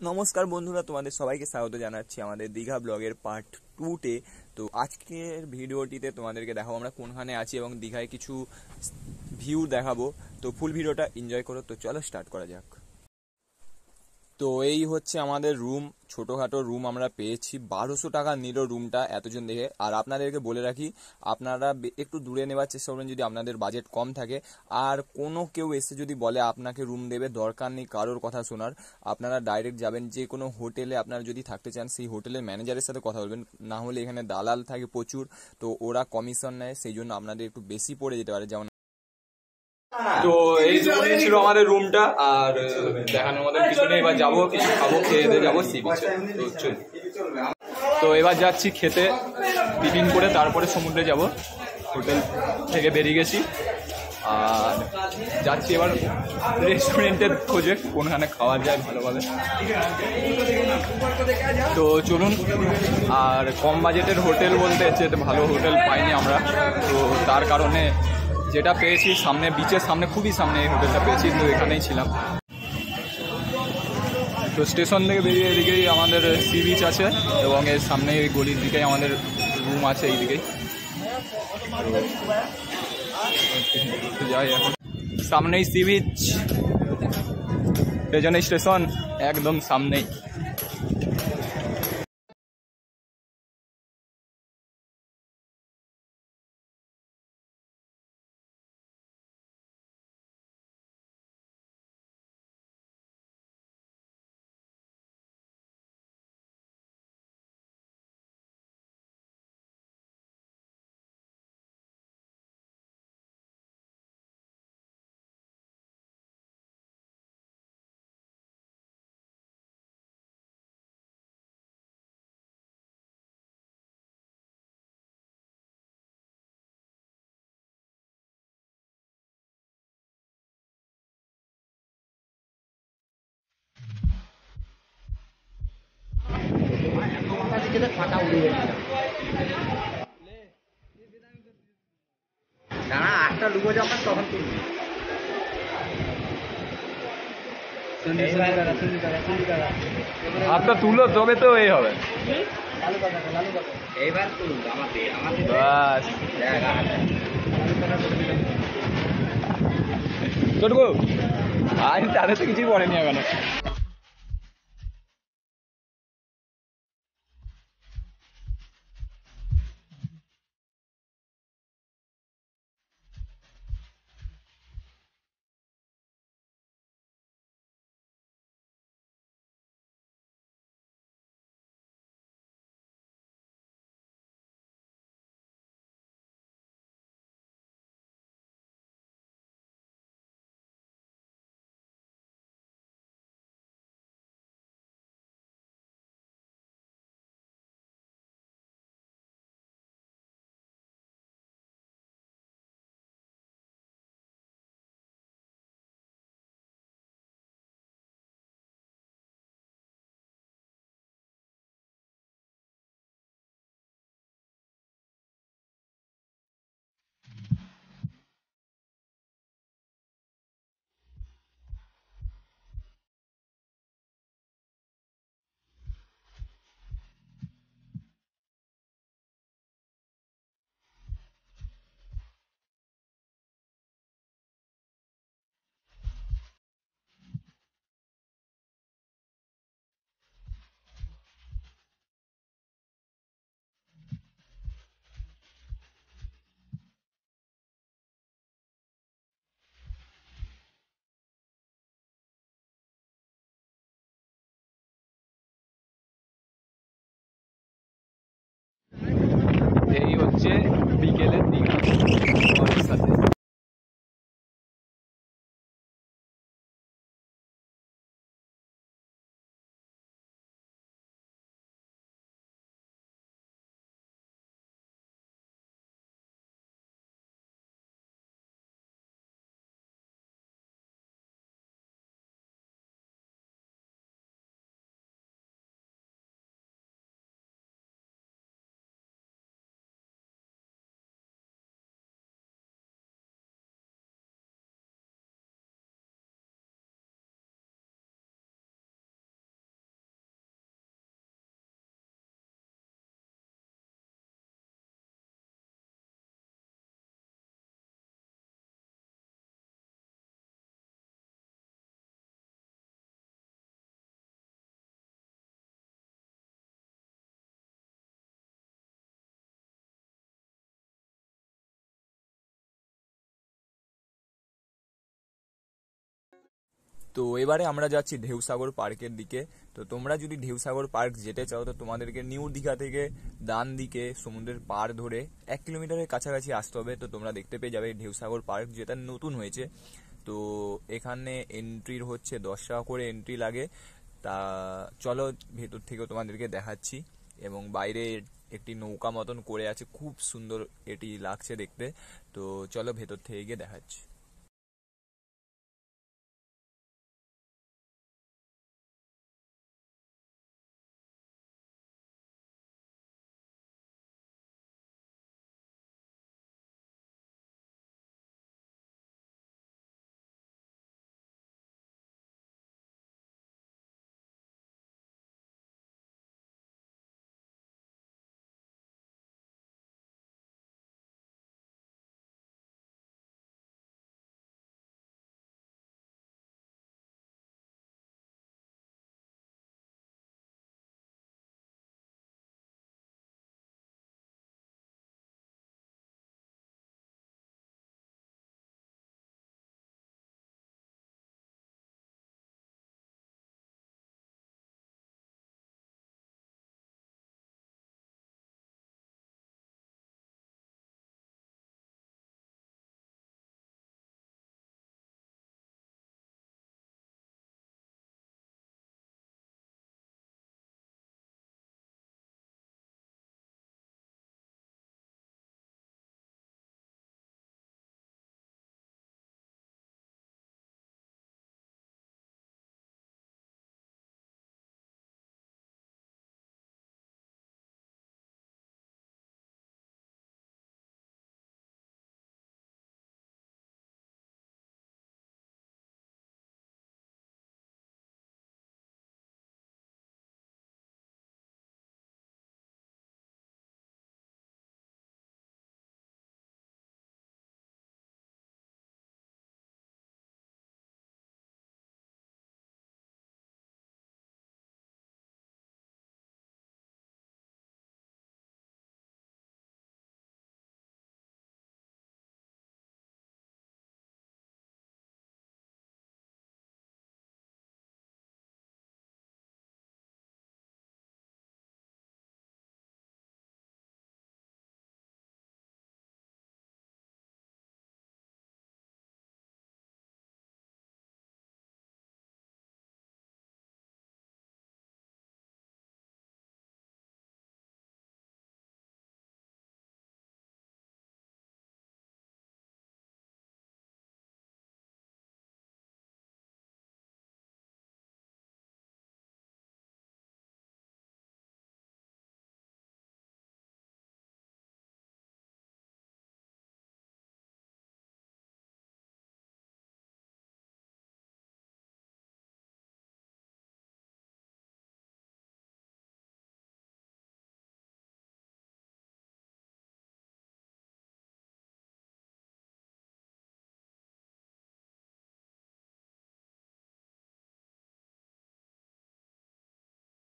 নমস্কার বন্ধুরা, তোমাদের সবাইকে স্বাগত জানাচ্ছি আমাদের দীঘা ব্লগের পার্ট 2-তে। তো আজকের ভিডিওটিতে তোমাদেরকে দেখাবো আমরা কোনখানে আছি এবং দীঘায় কিছু ভিউ দেখাবো। তো ফুল ভিডিওটা এনজয় করো। তো চলো স্টার্ট করা যাক। তো এই হচ্ছে আমাদের রুম, ছোটোখাটো রুম আমরা পেয়েছি। 1200 টাকা নিল রুমটা এতজন দেখে। আর আপনাদেরকে বলে রাখি, আপনারা একটু দূরে নেওয়ার চেষ্টা করবেন যদি আপনাদের বাজেট কম থাকে। আর কোনো কেউ এসে যদি বলে আপনাকে রুম দেবে, দরকার নেই কারোর কথা শোনার। আপনারা ডাইরেক্ট যাবেন যে কোনো হোটেলে। আপনারা যদি থাকতে চান সেই হোটেলের ম্যানেজারের সাথে কথা বলবেন, না হলে এখানে দালাল থাকে প্রচুর, তো ওরা কমিশন নেয়, সেই জন্য আপনাদের একটু বেশি পড়ে যেতে পারে। যেমন তো এই ছিল আমাদের রুমটা, আর দেখানোর মতো কিছু নেই। এবার যাবো, কিছু খাবো, খেয়ে দিয়ে যাবো সি বিচে। তো এবার যাচ্ছি খেতে, টিফিন করে তারপরে সমুদ্রে যাব। হোটেল থেকে বেরিয়ে গেছি আর যাচ্ছি এবার রেস্টুরেন্টের খোঁজে, কোনখানে খাওয়া যায় ভালোভাবে। তো চলুন। আর কম বাজেটের হোটেল বলতে যেতে ভালো হোটেল পাইনি আমরা, তো তার কারণে যেটা পেয়েছি সামনে, বিচের সামনে, খুবই সামনে এই হোটেলটা পেয়েছি, তো এখানেই ছিলাম। তো স্টেশন থেকে বেরিয়ে এদিকেই আমাদের সি বিচ আছে এবং এর সামনে এই গলির দিকেই আমাদের রুম আছে, এই দিকেই। যাই এখন, সামনেই সি বিচ, পেছনেই স্টেশন, একদম সামনেই। ফাটা উড়ে গেছিল না, আটটা ডুবো যখন তখন তুলবি। হাতটা তুলো তবে তো এই হবে। এইবার তুলুন আমাদের বাস ছোটকু, আজ তাদের তো কিছুই পড়েনি এখনো। এই হচ্ছে বিকেলের দীঘা। তো এবারে আমরা যাচ্ছি ঢেউসাগর পার্কের দিকে। তো তোমরা যদি ঢেউসাগর পার্ক যেতে চাও তো তোমাদেরকে নিউ দীঘা থেকে ডান দিকে সমুদ্রের পাড় ধরে 1 কিলোমিটারের কাছাকাছি আসতে হবে। তো তোমরা দেখতে পেয়ে যাবে ঢেউসাগর পার্ক, যেটা নতুন হয়েছে। তো এখানে এন্ট্রির হচ্ছে 10 টাকা করে এন্ট্রি লাগে। তা চলো ভেতর থেকেও তোমাদেরকে দেখাচ্ছি। এবং বাইরে একটি নৌকা মতন করে আছে, খুব সুন্দর এটি লাগছে দেখতে। তো চলো ভেতর থেকে গিয়ে দেখাচ্ছি।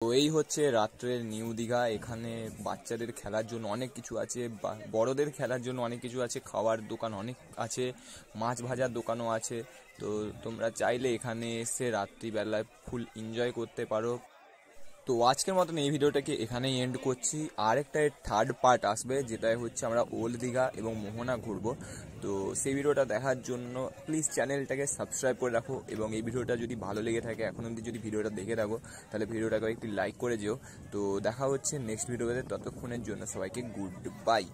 তো এই হচ্ছে রাত্রের নিউ দীঘা। এখানে বাচ্চাদের খেলার জন্য অনেক কিছু আছে, বড়দের খেলার জন্য অনেক কিছু আছে, খাওয়ার দোকান অনেক আছে, মাছ ভাজার দোকানও আছে। তো তোমরা চাইলে এখানে এসে রাত্রিবেলায় ফুল এনজয় করতে পারো। তো আজকের মতন এই ভিডিওটাকে এখানেই এন্ড করছি। আর একটা থার্ড পার্ট আসবে, যেটা হচ্ছে আমরা ওল্ড দীঘা এবং মোহনা ঘুরবো। তো সেই ভিডিওটা দেখার জন্য প্লিজ চ্যানেলটাকে সাবস্ক্রাইব করে রাখো। এবং এই ভিডিওটা যদি ভালো লেগে থাকে, এখন অবধি যদি ভিডিওটা দেখে থাকো, তাহলে ভিডিওটাকে একটু লাইক করে যেও। তো দেখা হচ্ছে নেক্সট ভিডিওতে, ততক্ষণের জন্য সবাইকে গুড বাই।